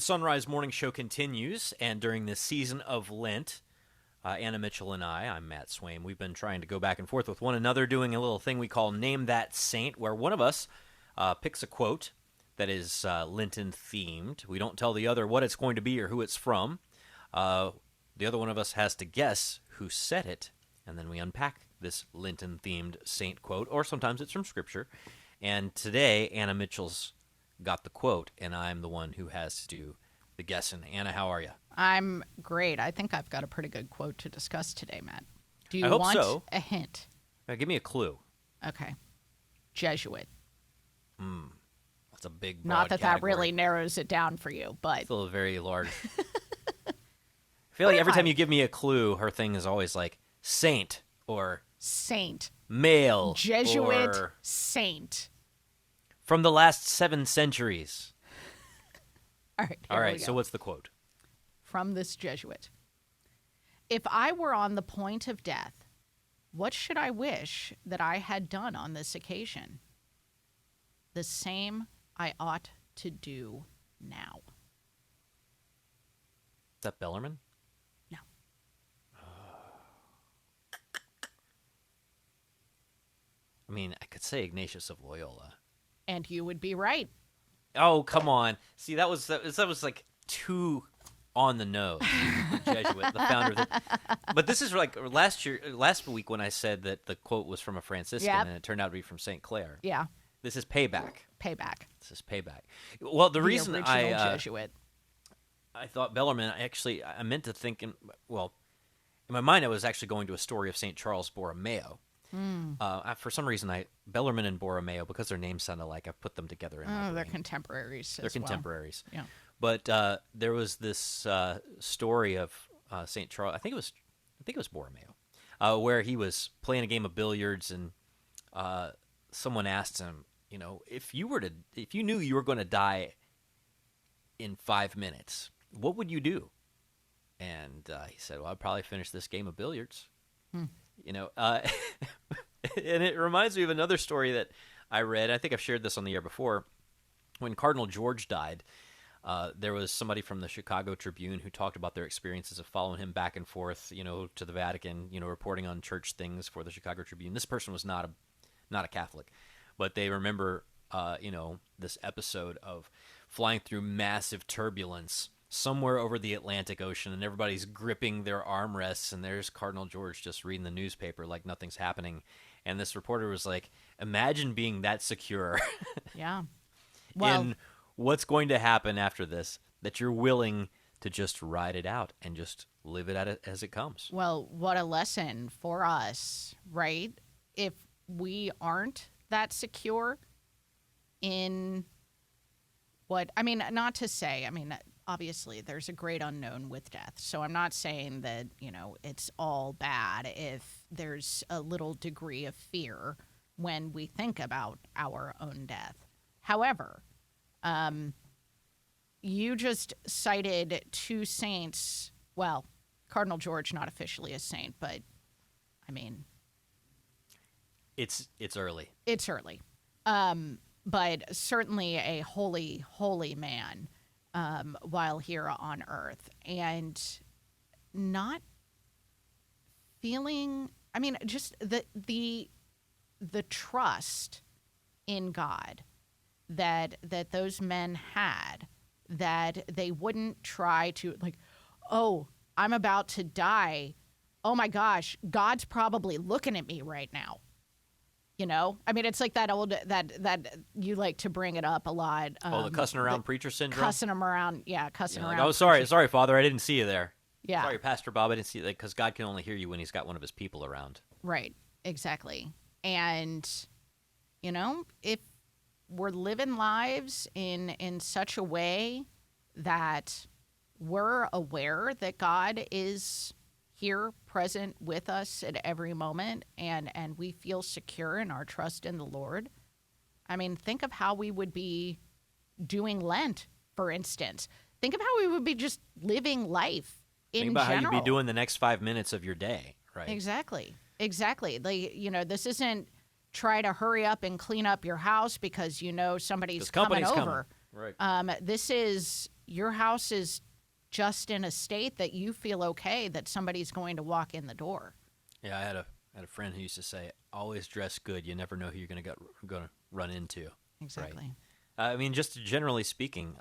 The Sunrise Morning Show continues, and during this season of Lent, Anna Mitchell and I'm Matt Swaim, we've been trying to go back and forth with one another, doing a little thing we call Name That Saint, where one of us picks a quote that is Lenten-themed. We don't tell the other what it's going to be or who it's from. The other one of us has to guess who said it, and then we unpack this Lenten-themed saint quote, or sometimes it's from Scripture. And today, Anna Mitchell's got the quote, and I'm the one who has to do the guessing. Anna, how are you? I'm great. I think I've got a pretty good quote to discuss today, Matt. Do you I hope want so. a hint? Give me a clue. Okay. Jesuit. That's a big, broad Not that category. that really narrows it down for you, but Still a very large. I feel like every time you give me a clue, her thing is always like saint or saint. male Jesuit or saint. from the last 7 centuries. All right. All here we right, go. so what's the quote? From this Jesuit. If I were on the point of death, what should I wish that I had done on this occasion? The same I ought to do now. Is that Bellarmine? No. I mean, I could say Ignatius of Loyola. And you would be right. Oh, come on. See, that was like too on the nose. The Jesuit, the founder of the... But this is like last week when I said that the quote was from a Franciscan, Yep. and it turned out to be from St. Clair. Yeah. This is payback. Payback. This is payback. Well, the reason original Jesuit. I thought Bellarmine, I meant to think, in my mind, I was actually going to a story of St. Charles Borromeo. For some reason, Bellarmine and Borromeo, because their names sound alike, I've put them together in my Oh, they're brain. contemporaries. They're as well. contemporaries. Yeah. But there was this story of St. Charles, I think it was Borromeo, where he was playing a game of billiards, and someone asked him, if you knew you were going to die in 5 minutes, what would you do? And he said, well, I'd probably finish this game of billiards. And it reminds me of another story that I read. I think I've shared this on the air before. When Cardinal George died, there was somebody from the Chicago Tribune who talked about their experiences of following him back and forth, to the Vatican, reporting on church things for the Chicago Tribune. This person was not a Catholic, but they remember, this episode of flying through massive turbulence somewhere over the Atlantic Ocean, and everybody's gripping their armrests, and there's Cardinal George just reading the newspaper like nothing's happening. And this reporter was like, imagine being that secure Yeah. Well, in what's going to happen after this, that you're willing to just ride it out and just live it as it comes. Well, what a lesson for us, right? If we aren't that secure in not to say, obviously there's a great unknown with death. So I'm not saying that, it's all bad if there's a little degree of fear when we think about our own death. However, you just cited 2 saints. Well, Cardinal George, not officially a saint, but It's early. it's early. But certainly a holy, holy man while here on earth. And not feeling, just the trust in God that those men had, that they wouldn't try to, oh, I'm about to die. Oh my gosh, God's probably looking at me right now. It's like that old, that you like to bring it up a lot. The cussing around preacher syndrome? Cussing them around, cussing around. Oh, sorry, Father, I didn't see you there. Yeah. Sorry, Pastor Bob, I didn't see you, because God can only hear you when he's got one of his people around. Right, exactly. And, if we're living lives in such a way that we're aware that God is here, present with us at every moment, and we feel secure in our trust in the Lord, think of how we would be doing Lent, for instance. Think of how we would be just living life in Think about general. how you'd be doing the next 5 minutes of your day, right? Exactly. This isn't try to hurry up and clean up your house because somebody's coming over. Right. This is, your house is just in a state that you feel okay that somebody's going to walk in the door. Yeah, I had a friend who used to say, "Always dress good. You never know who you're gonna run into." Exactly. Right? I mean, just generally speaking,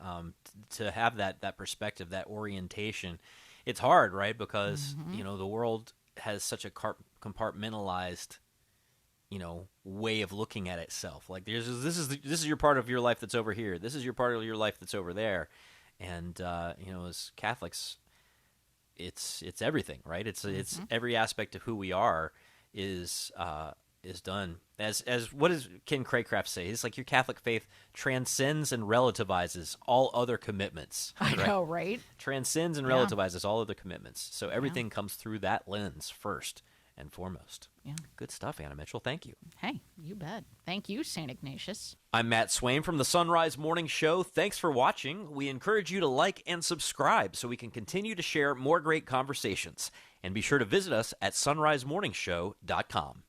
to have that perspective, that orientation, it's hard, right? Because the world has such a compartmentalized, way of looking at itself. Like this is your part of your life that's over here. This is your part of your life that's over there. And as Catholics, it's everything, right? It's every aspect of who we are is done as what does Ken Craycraft say? It's like your Catholic faith transcends and relativizes all other commitments. I know, right? Transcends and relativizes all other commitments. So everything comes through that lens first and foremost. Yeah. Good stuff, Anna Mitchell. Thank you. Hey, you bet. Thank you, St. Ignatius. I'm Matt Swain from the Sunrise Morning Show. Thanks for watching. We encourage you to like and subscribe so we can continue to share more great conversations. And be sure to visit us at sunrisemorningshow.com.